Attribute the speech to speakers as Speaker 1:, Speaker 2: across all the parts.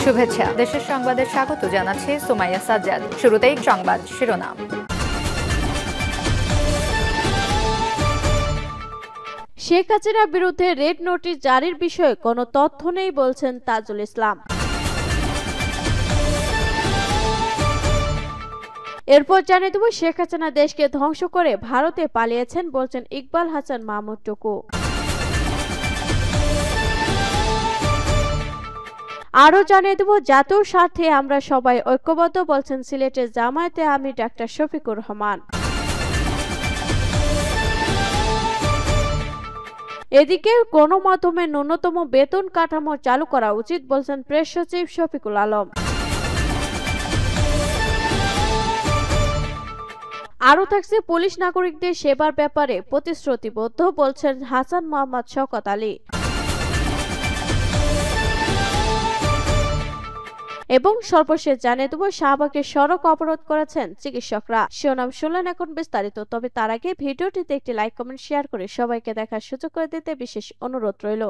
Speaker 1: শুভেচ্ছা। দেশের সংবাদে স্বাগত জানাচ্ছি সুমাইয়া সাজ্জাদ। শুরুতেই সংবাদ শিরোনাম।
Speaker 2: শেখ হাসিনার বিরুদ্ধে রেড নোটিশ জারির বিষয়ে কোনো তথ্য নেই বলছেন তাজুল ইসলাম। এরপর জানিয়ে দেব, শেখ হাসিনা দেশকে ধ্বংস করে ভারতে পালিয়েছেন বলছেন ইকবাল হাসান মাহমুদ টুকু। আরও জানিয়ে দেব, জাতীয় স্বার্থে আমরা সবাই ঐক্যবদ্ধ বলছেন সিলেটের জামায়াতে আমির ডাক্তার শফিকুর রহমান। এদিকে গণমাধ্যমে ন্যূনতম বেতন কাঠামো চালু করা উচিত বলছেন প্রেস সচিব শফিকুল আলম। আরও থাকছে, পুলিশ নাগরিকদের সেবার ব্যাপারে প্রতিশ্রুতিবদ্ধ বলছেন হাসান মোহাম্মদ শওকত আলী। এবং সর্বশেষ জানিয়ে দেব, শাহবাগে সড়ক অবরোধ করেছেন চিকিৎসকরা। শিরোনাম শুনলেন, এখন বিস্তারিত। তবে তার আগে ভিডিওটিতে একটি লাইক কমেন্ট শেয়ার করে সবাইকে দেখার সুযোগ করে দিতে বিশেষ অনুরোধ রইল।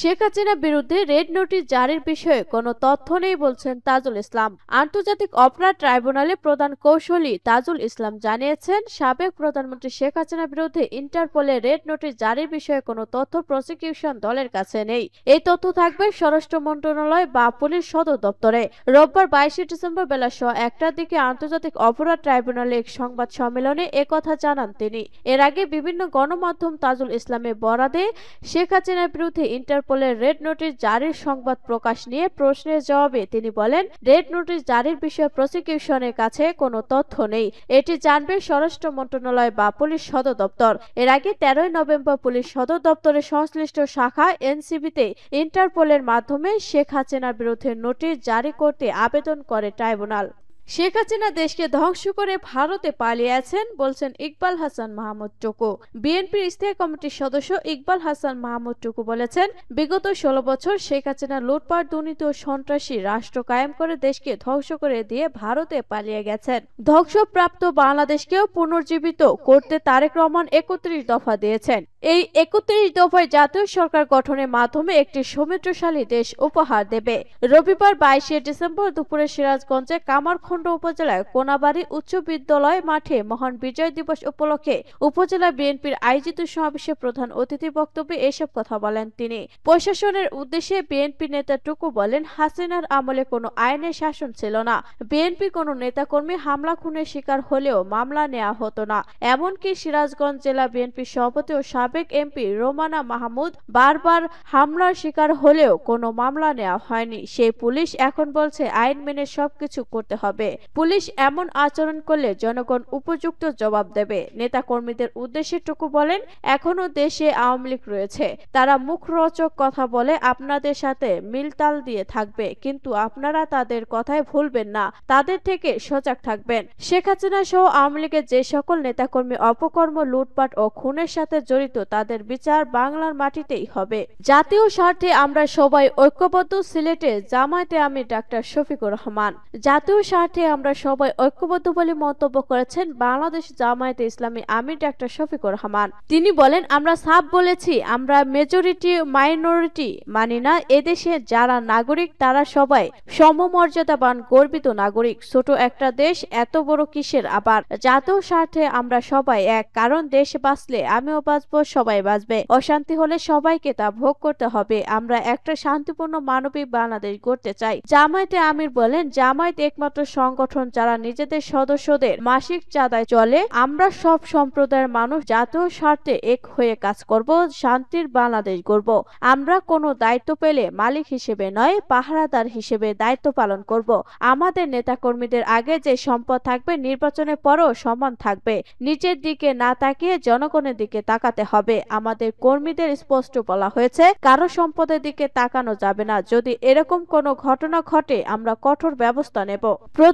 Speaker 2: শেখ হাসিনার বিরুদ্ধে রেড নোটিশ জারির বিষয়ে কোনো তথ্য নেই বলছেন তাজুল ইসলাম। আন্তর্জাতিক অপরাধ ট্রাইব্যুনালের প্রধান কৌঁসুলি তাজুল ইসলাম জানিয়েছেন, সাবেক প্রধানমন্ত্রী শেখ হাসিনার বিরুদ্ধে ইন্টারপোলে রেড নোটিশ জারির বিষয়ে কোনো তথ্য প্রসিকিউশন দলের কাছে নেই। এই তথ্য থাকবে স্বরাষ্ট্র মন্ত্রণালয় বা পুলিশ সদর দপ্তরে। রোববার 22 ডিসেম্বর বেলা 1টার দিকে আন্তর্জাতিক অপরাধ ট্রাইব্যুনালে এক সংবাদ সম্মেলনে একথা জানান তিনি। এর আগে বিভিন্ন গণমাধ্যম তাজুল ইসলামের বরাদে শেখ হাসিনার বিরুদ্ধে ইন্টারপোলের রেড নোটিশ জারির সংবাদ প্রকাশ নিয়ে প্রশ্নের জবাবে তিনি বলেন, রেড নোটিশ জারির বিষয়ে প্রসিকিউশনের কাছে কোনো তথ্য নেই। এটি জানবে স্বরাষ্ট্র মন্ত্রণালয় বা পুলিশ সদর দপ্তর। এর আগে 13 নভেম্বর পুলিশ সদর দপ্তরের সংশ্লিষ্ট শাখা এনসিবিতে ইন্টারপোলের মাধ্যমে শেখ হাসিনার বিরুদ্ধে নোটিশ জারি করতে আবেদন করে ট্রাইব্যুনাল। শেখ হাসিনা দেশকে ধ্বংস করে ভারতে পালিয়ে আছেন বলছেন ইকবাল হাসান মাহমুদ টুকু। বিএনপির স্থায়ী কমিটির সদস্য ইকবাল হাসান মাহমুদ টুকু বলেছেন, বিগত 16 বছর শেখ হাসিনা লুটপাট, দুর্নীতি ও সন্ত্রাসী রাষ্ট্র কায়েম করে দেশকে ধ্বংস করে দিয়ে ভারতে পালিয়ে গেছেন। ধ্বংসপ্রাপ্ত বাংলাদেশকেও পুনর্জীবিত করতে তারেক রহমান 31 দফা দিয়েছেন। এই 31 দফায় জাতীয় সরকার গঠনের মাধ্যমে একটি সমৃদ্ধশালী দেশ উপহার দেবে। রবিবার 22 ডিসেম্বর দুপুরে সিরাজগঞ্জে কামারখন্দ উপজেলার কোনাবাড়ি উচ্চ বিদ্যালয় মাঠে মহান বিজয় দিবস উপলক্ষে উপজেলা বিএনপির আয়োজিত সমাবেশে প্রধান অতিথি বক্তব্যে এসব কথা বলেন তিনি। প্রশাসনের উদ্দেশ্যে বিএনপি নেতা টুকু বলেন, হাসিনার আমলে কোনো আইনের শাসন ছিল না। বিএনপি কোনো নেতাকর্মী হামলা খুনের শিকার হলেও মামলা নেওয়া হতো না। এমনকি সিরাজগঞ্জ জেলা বিএনপির সভাপতি ও সাবেক এমপি রোমানা মাহমুদ বারবার হামলার শিকার হলেও কোনো মামলা নেওয়া হয়নি। সেই পুলিশ এখন বলছে আইন মেনে সবকিছু করতে হবে। পুলিশ এমন আচরণ করলে জনগণ উপযুক্ত জবাব দেবে। নেতা কর্মীদের উদ্দেশ্যে টুকু বলেন, এখনো দেশে আওয়ামী লীগ রয়েছে। তারা মুখরোচক কথা বলে আপনাদের সাথে মিলতাল দিয়ে থাকবে, কিন্তু আপনারা তাদের কথায় ভুলবেন না, তাদের থেকে সজাগ থাকবেন। শেখ হাসিনা সহ আওয়ামী লীগের যে সকল নেতাকর্মী অপকর্ম, লুটপাট ও খুনের সাথে জড়িত তাদের বিচার বাংলার মাটিতেই হবে। জাতীয় স্বার্থে আমরা সবাই ঐক্যবদ্ধ, সিলেটে জামায়াতে আমির ডাক্তার শফিকুর রহমান। জাতীয় স্বার্থে আমরা সবাই ঐক্যবদ্ধ বলে মন্তব্য করেছেন বাংলাদেশ জামায়াতে ইসলামী আমির ডাক্তার শফিকুর রহমান। তিনি বলেন, আমরা সাফ বলেছি, আমরা মেজরিটি মাইনরিটি মানি না। এদেশে যারা নাগরিক তারা সবাই সমমর্যাদাবান গর্বিত নাগরিক। ছোট একটা দেশ, এত বড় কিসের আবার? জাতীয় স্বার্থে আমরা সবাই এক, কারণ দেশ বাঁচলে আমিও বাঁচবো, সবাই বাঁচবে। অশান্তি হলে সবাইকে তা ভোগ করতে হবে। আমরা একটা শান্তিপূর্ণ মানবিক বাংলাদেশ গড়তে চাই। জামায়াতে আমির বলেন, জামায়াত একমাত্র সংগঠন যারা নিজেদের সদস্যদের মাসিক চাঁদায় চলে। আমরা সব সম্প্রদায়ের মানুষ জাতীয় স্বার্থে এক হয়ে কাজ করব, শান্তির বাংলাদেশ গড়ব। আমরা কোনো দায়িত্ব পেলে মালিক হিসেবে নয়, পাহারাদার হিসেবে দায়িত্ব পালন করব। আমাদের নেতাকর্মীদের আগে যে সম্পদ থাকবে, নির্বাচনের পরও সমান থাকবে। নিচের দিকে না তাকিয়ে জনগণের দিকে তাকাতে হবে। আমাদের কর্মীদের স্পষ্ট বলা হয়েছে, কারো সম্পদের দিকে তাকানো যাবে না। যদি এরকম কোনো ঘটনা ঘটে আমরা কঠোর ব্যবস্থা নেব।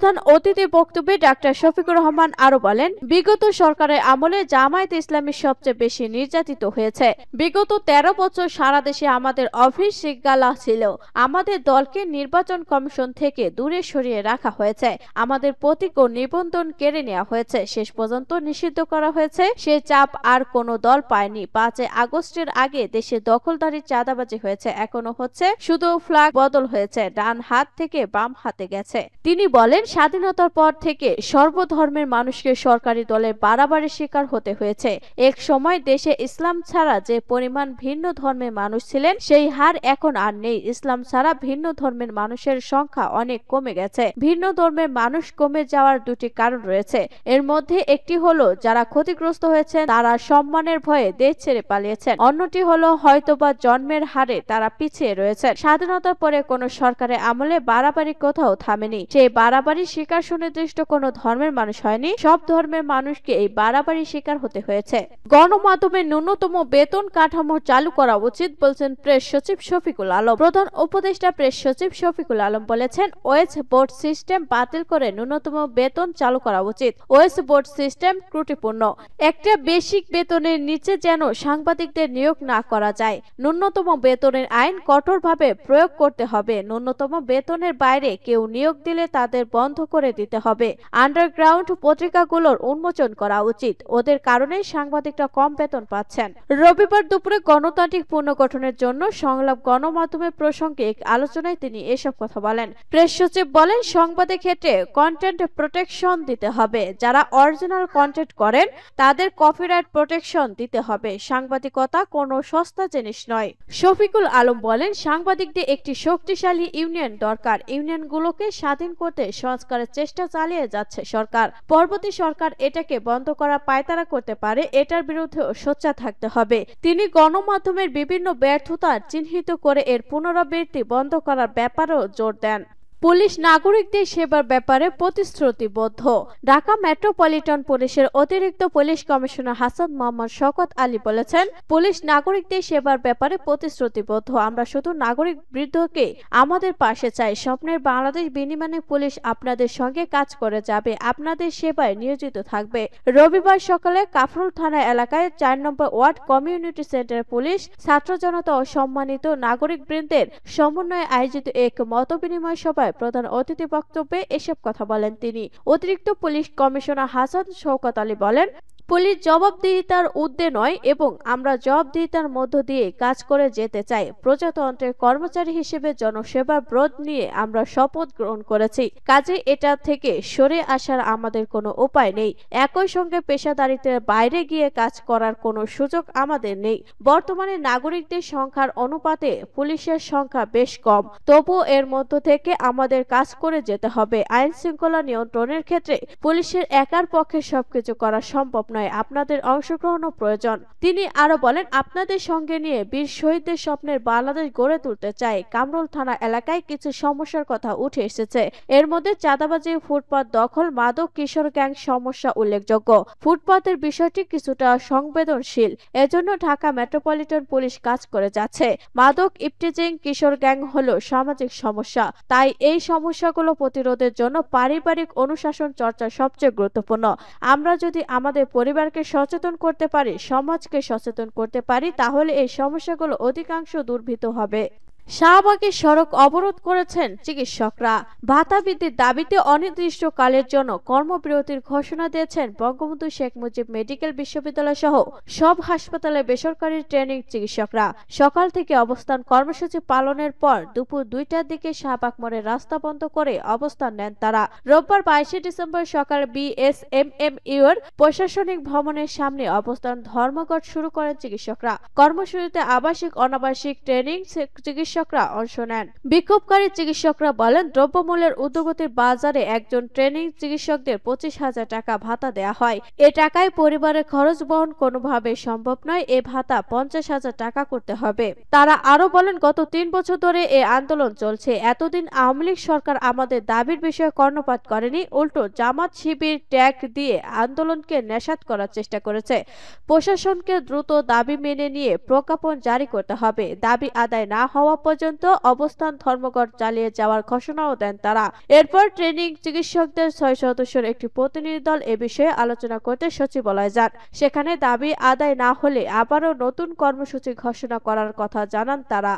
Speaker 2: প্রধান অতিথির বক্তব্যে ডাক্তার শফিকুর রহমান আরো বলেন, বিগত সরকারের আমলে জামায়াতে ইসলামী সবচেয়ে বেশি নির্যাতিত হয়েছে। বিগত 13 বছর সারা দেশে আমাদের অফিস শৃঙ্খলা ছিল। আমাদের দলকে নির্বাচন কমিশন থেকে দূরে সরিয়ে রাখা হয়েছে। আমাদের প্রতীক ও নিবন্ধন কেড়ে নেওয়া হয়েছে, শেষ পর্যন্ত নিষিদ্ধ করা হয়েছে। সে চাপ আর কোনো দল পায়নি। 5 আগস্টের আগে দেশে দখলদারি চাঁদাবাজি হয়েছে, এখনো হচ্ছে, শুধু ফ্ল্যাগ বদল হয়েছে, ডান হাত থেকে বাম হাতে গেছে। তিনি বলেন, স্বাধীনতার পর থেকে সর্বধর্মের মানুষকে সরকারি দলের বাড়াবাড়ির শিকার হতে হয়েছে। এক সময় দেশে ইসলাম ছাড়া যে পরিমাণ ভিন্ন ধর্মের মানুষ ছিলেন সেই হার এখন আর নেই। ইসলাম ছাড়া ভিন্ন ধর্মের মানুষের সংখ্যা অনেক কমে গেছে। ভিন্ন ধর্মের মানুষ কমে যাওয়ার দুটি কারণ রয়েছে। এর মধ্যে একটি হলো যারা ক্ষতিগ্রস্ত হয়েছেন তারা সম্মানের ভয়ে দেশ ছেড়ে পালিয়েছেন। অন্যটি হলো হয়তোবা জন্মের হারে তারা পিছিয়ে রয়েছেন। স্বাধীনতার পরে কোনো সরকারের আমলে বাড়াবাড়ি কোথাও থামেনি। সেই বাড়াবাড়ি শিকার সুনির্দিষ্ট কোনো ধর্মের মানুষ হয়নি, সব ধর্মের মানুষকে এই বাড়াবাড়ি শিকার হতে হয়েছে। গণমাধ্যমে ন্যূনতম বেতন কাঠামো চালু করা উচিত বলছেন প্রেস সচিব শফিকুল আলম। প্রধান উপদেষ্টা প্রেস সচিব শফিকুল আলম বলেছেন, ওয়েজ বোর্ড সিস্টেম বাতিল করে ন্যূনতম বেতন চালু করা উচিত। ওয়েজ বোর্ড সিস্টেম ত্রুটিপূর্ণ। একটা বেসিক বেতনের নিচে যেন সাংবাদিকদের নিয়োগ না করা যায়। ন্যূনতম বেতনের আইন কঠোরভাবে প্রয়োগ করতে হবে। ন্যূনতম বেতনের বাইরে কেউ নিয়োগ দিলে তাদের বন্ধ করে দিতে হবে। আন্ডারগ্রাউন্ড পত্রিকাগুলোর উন্মোচন করা উচিত। ওদের কারণেই সাংবাদিকরা কম বেতন পাচ্ছেন। রবিবার দুপুরে গণতান্ত্রিক পুনর্গঠনের জন্য সংলাপ গণমাধ্যমের প্রসঙ্গে এক আলোচনায় তিনি এসব কথা বলেন। প্রেস সচিব বলেন, সংবাদের ক্ষেত্রে কন্টেন্ট প্রোটেকশন দিতে হবে। যারা অরিজিনাল কন্টেন্ট করেন তাদের কপিরাইট প্রোটেকশন দিতে হবে। সাংবাদিকতা কোনো সস্তা জিনিস নয়। শফিকুল আলম বলেন, সাংবাদিকদের একটি শক্তিশালী ইউনিয়ন দরকার। ইউনিয়নগুলোকে স্বাধীন করতে সংস্কারের চেষ্টা চালিয়ে যাচ্ছে সরকার। পরবর্তী সরকার এটাকে বন্ধ করা পায়তারা করতে পারে, এটার বিরুদ্ধে সোচ্চার থাকতে হবে। তিনি গণমাধ্যমের বিভিন্ন ব্যর্থতা চিহ্নিত করে এর পুনরাবৃত্তি বন্ধ করার ব্যাপারেও জোর দেন। পুলিশ নাগরিকদের সেবার ব্যাপারে প্রতিশ্রুতিবদ্ধ। ঢাকা মেট্রোপলিটন পুলিশের অতিরিক্ত পুলিশ কমিশনার হাসান মোহাম্মদ শওকত আলী বলেছেন, পুলিশ নাগরিকদের সেবার ব্যাপারে প্রতিশ্রুতিবদ্ধ। আমরা শুধু নাগরিক বৃদ্ধকে আমাদের পাশে চাই। স্বপ্নের বাংলাদেশ বিনিময়ে পুলিশ আপনাদের সঙ্গে কাজ করে যাবে, আপনাদের সেবায় নিয়োজিত থাকবে। রবিবার সকালে কাফরুল থানা এলাকায় 4 নম্বর ওয়ার্ড কমিউনিটি সেন্টারে পুলিশ, ছাত্র জনতা ও সম্মানিত নাগরিক বৃন্দের সমন্বয়ে আয়োজিত এক মতবিনিময় সভায় প্রধান অতিথি বক্তব্যে এসব কথা বলেন তিনি। অতিরিক্ত পুলিশ কমিশনার হাসান শওকত আলী বলেন, পুলিশ জবাবদিহিতার ঊর্ধ্বে নয় এবং আমরা জবাবদিহিতার মধ্য দিয়ে কাজ করে যেতে চাই। প্রজাতন্ত্রের কর্মচারী হিসেবে জনসেবার ব্রত নিয়ে আমরা শপথ গ্রহণ করেছি। কাজে এটা থেকে সরে আসার আমাদের কোনো উপায় নেই। একই সঙ্গে পেশাদারিত্বের বাইরে গিয়ে কাজ করার কোনো সুযোগ আমাদের নেই। বর্তমানে নাগরিকদের সংখ্যার অনুপাতে পুলিশের সংখ্যা বেশ কম, তবুও এর মধ্য থেকে আমাদের কাজ করে যেতে হবে। আইন শৃঙ্খলা নিয়ন্ত্রণের ক্ষেত্রে পুলিশের একার পক্ষে সবকিছু করা সম্ভব নয়, আপনাদের অংশগ্রহণও প্রয়োজন। তিনি আরো বলেন, আপনাদের সঙ্গে নিয়ে বীর শহীদদের স্বপ্নের বাংলাদেশ গড়ে তুলতে চাই। কামরুল থানা এলাকায় কিছু সমস্যার কথা উঠে এসেছে। এর মধ্যে চাঁদাবাজি, ফুটপাত দখল, মাদক, কিশোর গ্যাং সমস্যা উল্লেখযোগ্য। ফুটপাতের বিষয়টি কিছুটা সংবেদনশীল, এজন্য ঢাকা মেট্রোপলিটন পুলিশ কাজ করে যাচ্ছে। মাদক, ইফটিজিং, কিশোর গ্যাং হলো সামাজিক সমস্যা, তাই এই সমস্যাগুলো প্রতিরোধের জন্য পারিবারিক অনুশাসন চর্চা সবচেয়ে গুরুত্বপূর্ণ। আমরা যদি আমাদের পরিবারকে সচেতন করতে পারি, সমাজকে সচেতন করতে পারি, তাহলে এই সমস্যাগুলো অধিকাংশ দূরীভূত হবে। শাহবাগে সড়ক অবরোধ করেছেন চিকিৎসকরা। ভাতা বৃদ্ধির দাবিতে অনির্দিষ্টকালের জন্য কর্মবিরতির ঘোষণা দিয়েছেন বঙ্গবন্ধু শেখ মুজিব মেডিকেল বিশ্ববিদ্যালয় সহ সব হাসপাতালে বেসরকারি ট্রেনিং চিকিৎসকরা। সকাল থেকে অবস্থান কর্মসূচি পালনের পর দুপুর 2টার দিকে শাহবাগ মোড়ে রাস্তা বন্ধ করে অবস্থান নেন তারা। রোববার 22 ডিসেম্বর সকালে বিএসএমএমইউ এর প্রশাসনিক ভবনের সামনে অবস্থান ধর্মঘট শুরু করেন চিকিৎসকরা। কর্মসূচিতে আবাসিক, অনাবাসিক ট্রেনিং চিকিৎসকরা অংশ নেন। বিক্ষোভকারী চিকিৎসকরা বলেন, দ্রব্যমূল্যের ঊর্ধ্বগতির বাজারে একজন ট্রেনিং চিকিৎসকদের 25,000 টাকা ভাতা দেয়া হয়। এ টাকায় পরিবারের খরচ বহন কোনোভাবে সম্ভব নয়। এ ভাতা 50,000 টাকা করতে হবে। তারা আরো বলেন, গত 3 বছর ধরে এ আন্দোলন চলছে। এতদিন আওয়ামী লীগ সরকার আমাদের দাবির বিষয়ে কর্ণপাত করেনি, উল্টো জামাত শিবির ট্যাগ দিয়ে আন্দোলনকে নেশাদ করার চেষ্টা করেছে। প্রশাসনকে দ্রুত দাবি মেনে নিয়ে প্রজ্ঞাপন জারি করতে হবে। দাবি আদায় না হওয়া পর্যন্ত অবস্থান ধর্মঘট চালিয়ে যাওয়ার ঘোষণাও দেন তারা। এরপর ট্রেনিং চিকিৎসকদের 6 সদস্যের একটি প্রতিনিধি দল এ বিষয়ে আলোচনা করতে সচিবালয়ে যান। সেখানে দাবি আদায় না হলে আবারও নতুন কর্মসূচি ঘোষণা করার কথা জানান তারা।